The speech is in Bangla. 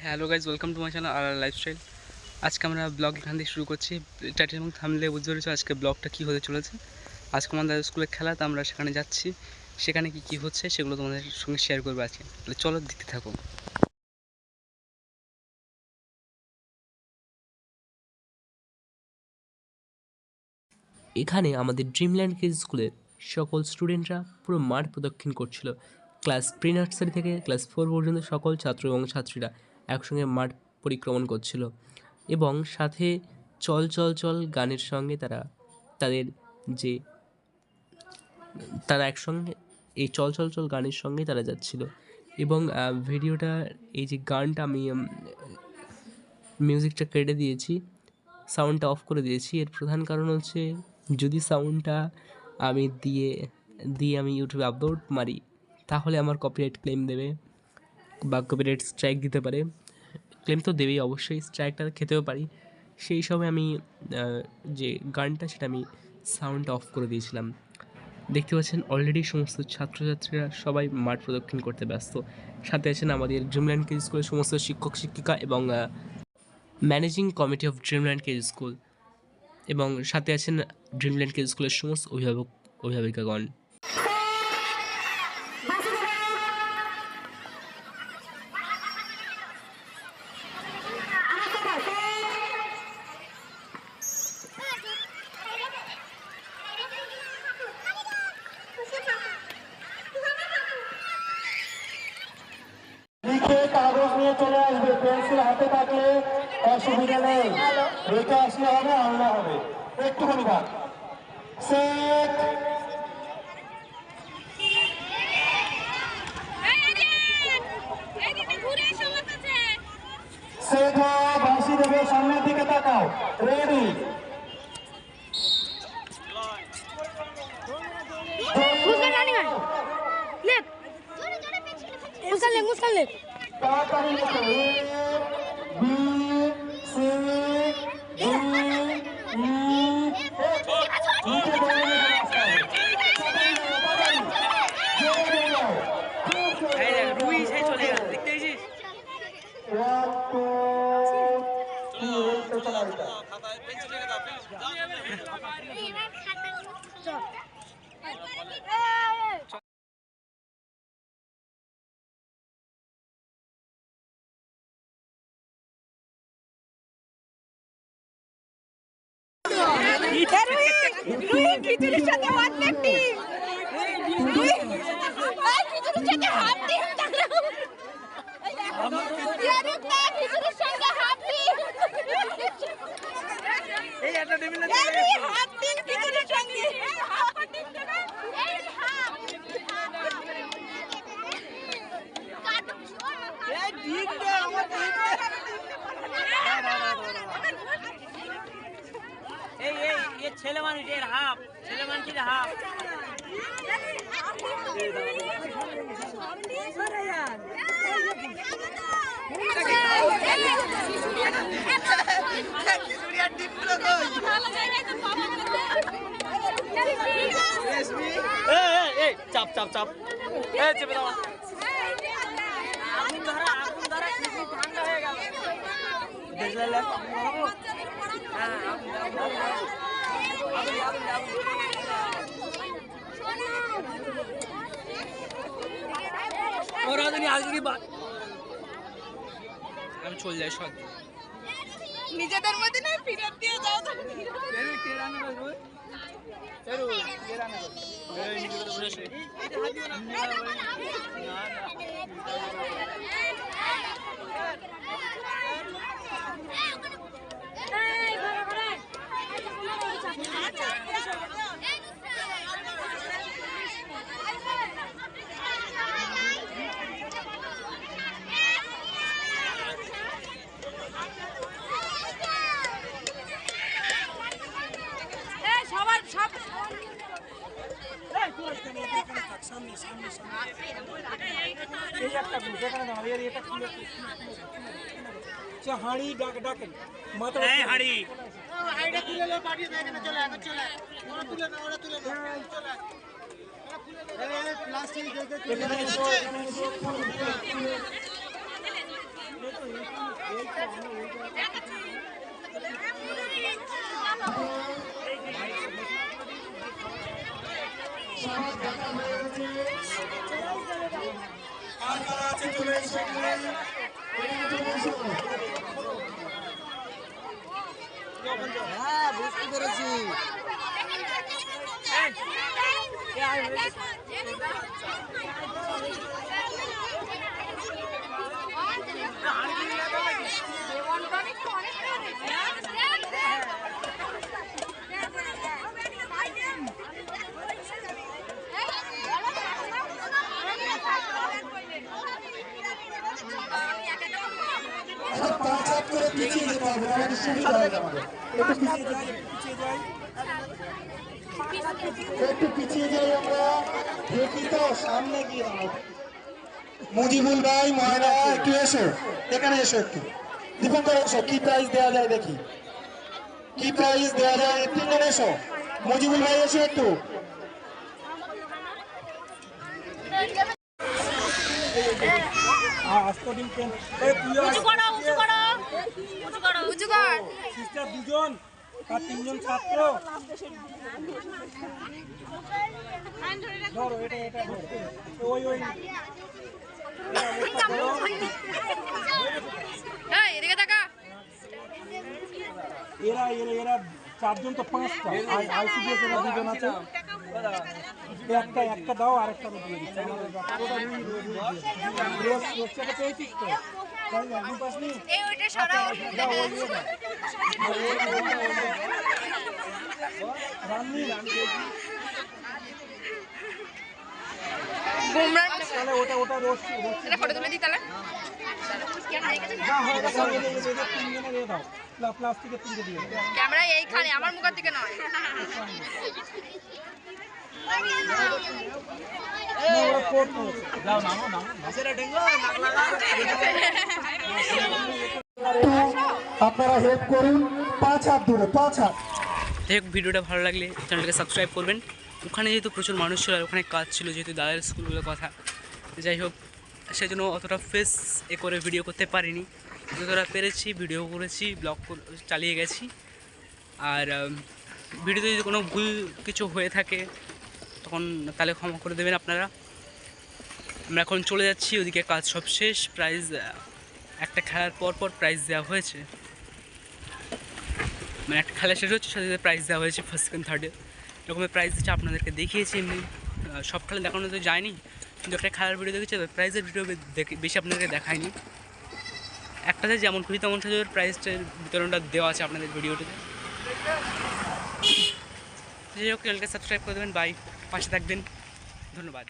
Hello guys, welcome to my channel আর লাইফস্টাইল। আজকে আমরা ব্লগ এখান থেকে শুরু করছি। টাইটেল এবং থাম্বনেলে বুঝতে পেরেছো আজকে ব্লগটা কী হতে চলেছে। আজকে আমাদের স্কুলে খেলা, তো আমরা সেখানে যাচ্ছি। সেখানে কী হচ্ছে সেগুলো তোমাদের সঙ্গে শেয়ার করবো আজকে। তাহলে চলো দেখতে থাকো। এখানে আমাদের ড্রিমল্যান্ড কিডস স্কুলের সকল স্টুডেন্টরা পুরো মাঠ প্রদক্ষিণ করছিল। ক্লাস প্রি নার্সারি থেকে ক্লাস 4 পর্যন্ত সকল ছাত্র এবং ছাত্রীরা একসঙ্গে মাঠ পরিক্রমণ করছিল এবং সাথে চল চল চল গানের সঙ্গে তাদের যে তারা একসঙ্গে এই চল চল চল গানের সঙ্গে তারা যাচ্ছিল এবং ভিডিওটা এই যে গানটা আমি মিউজিকটা কেটে দিয়েছি, সাউন্ডটা অফ করে দিয়েছি। এর প্রধান কারণ হচ্ছে যদি সাউন্ডটা আমি দিয়ে আমি ইউটিউবে আপলোড মারি তাহলে আমার কপিরাইট ক্লেম দেবে বা কপিরাইট স্ট্রাইক দিতে পারে। ক্লেম তো দেবেই, অবশ্যই স্ট্রাইকটা খেতেও পারি। সেই সময় আমি যে গানটা সেটা আমি সাউন্ডটা অফ করে দিয়েছিলাম। দেখতে পাচ্ছেন অলরেডি সমস্ত ছাত্রছাত্রীরা সবাই মাঠ প্রদক্ষিণ করতে ব্যস্ত। সাথে আছেন আমাদের ড্রিমল্যান্ড কিডস স্কুলের সমস্ত শিক্ষক শিক্ষিকা এবং managing committee of Dreamland Kids School এবং সাথে আছেন ড্রিমল্যান্ড কিডস স্কুলের সমস্ত অভিভাবিকাগণ। লিখে কাগজ নিয়ে চলে আসবে, পেন্সিল হাতে থাকলে অসুবিধা নেই, রেখে আসলে হবে, আনলে হবে। একটুখানি ভাগ সেট সেট বাঁশি দেবে, সামনের দিকে তাকাও, রেডি। তাড়াতাড়ি লেখো, বি সি ডি রুই সেই চলে গেল, দেখতে পেয়েছিস? খিচুড়ির সাথে হাত দেখতি খিচুড়ির সাথে হাত দিন খিচুড়ির সঙ্গে হাত দিন এই একটা টেবিলে হাত দিন খিচুড়ির সঙ্গে ছেলে মানুষ এর হাফ, ছেলে মানুষের হাফ। চাপ চাপ চাপ চেপে দাও। আগুন ধরা ঠান্ডা হয়ে গেল। আমি চলে যাই সব নিজেদের মধ্যে না ফিরত দিয়ে যাও তো হাঁড়ি ডাকেন হাঁড়ি তুলে লো, পাঠিয়ে দেয়, চলে চলে ওরা তুলে না, ওরা তুলে না, চলে প্লাস্টিক আর কারা আছে চলে এসো এখানে। এখানে চলে এসো। এখন 5 হাত করে পিছিয়ে যেতে হবে, আমাদের সুবিধা হবে আমাদের। একটু পিছিয়ে যাই আমরা, দেখি তো সামনে গিয়ে দাঁড়াবো। মুজিবুল ভাই, ময়না একটু এসো, এখানে এসো একটু। দীপঙ্কর এসো, কি প্রাইজ দেওয়া যায় দেখি, কি প্রাইজ দেওয়া যায়, তিনজন এসো। মুজিবুল ভাই এসো একটু। সিস্টার দুজন আর তিনজন ছাত্র ধরো এটা এটা ওই ওই এরা এরা এরা চারজন তো পাঁচটা আর আইসিডিএস এরা দুজন আছে একটা একটা দাও আরেকটা দিয়ে দিচ্ছি আমাদের বাচ্চাটা রোজ রোজটা পেয়েছিস তো তাই একদম পাসনি এই ওইটা সরাও রান্নি বুমরান তাহলে ওটা ওটা রোজ এটা ফটো তুলে দি তাহলে না হয় এটা তিনজনে দিয়ে দাও প্লাস্টিকের তিনটে দিয়ে দাও ক্যামেরা এইখানে আমার মুখের দিকে নয় আপনারা হেল্প করুন, 5 হাত দূরে, 5 হাত। যাই হোক, ভিডিওটা ভালো লাগলে চ্যানেলটাকে সাবস্ক্রাইব করবেন। ওখানে যেহেতু প্রচুর মানুষ ছিল আর ওখানে কাজ ছিল, যেহেতু দাদার স্কুলগুলোর কথা, যাই হোক সেই জন্য অতটা ফেস করে ভিডিও করতে পারিনি। যতটা পেরেছি ভিডিও করেছি, ব্লগ চালিয়ে গেছি। আর ভিডিওতে যদি কোনো ভুল কিছু হয়ে থাকে তখন তাহলে ক্ষমা করে দেবেন আপনারা। আমরা এখন চলে যাচ্ছি, ওদিকে কাজ সব শেষ। প্রাইজ একটা খেলার পর পর প্রাইজ দেওয়া হয়েছে, মানে একটা খেলা শেষ হচ্ছে সাথে সাথে প্রাইজ দেওয়া হয়েছে, ফার্স্ট সেকেন্ড থার্ডে এরকমের প্রাইজ দিচ্ছে। আপনাদেরকে দেখিয়েছি, এমনি সব খেলা দেখানো তো যায়নি, কিন্তু একটা খেলার ভিডিও দেখেছি, প্রাইজের ভিডিও বেশি আপনাদেরকে দেখায়নি। একটাতে যেমন খুশি তেমন সাথে প্রাইজটার বিতরণটা দেওয়া আছে আপনাদের ভিডিওটিতে। যাই হোক, চ্যানেলকে সাবস্ক্রাইব করে দেবেন, বাই, পাশে থাকবেন, ধন্যবাদ।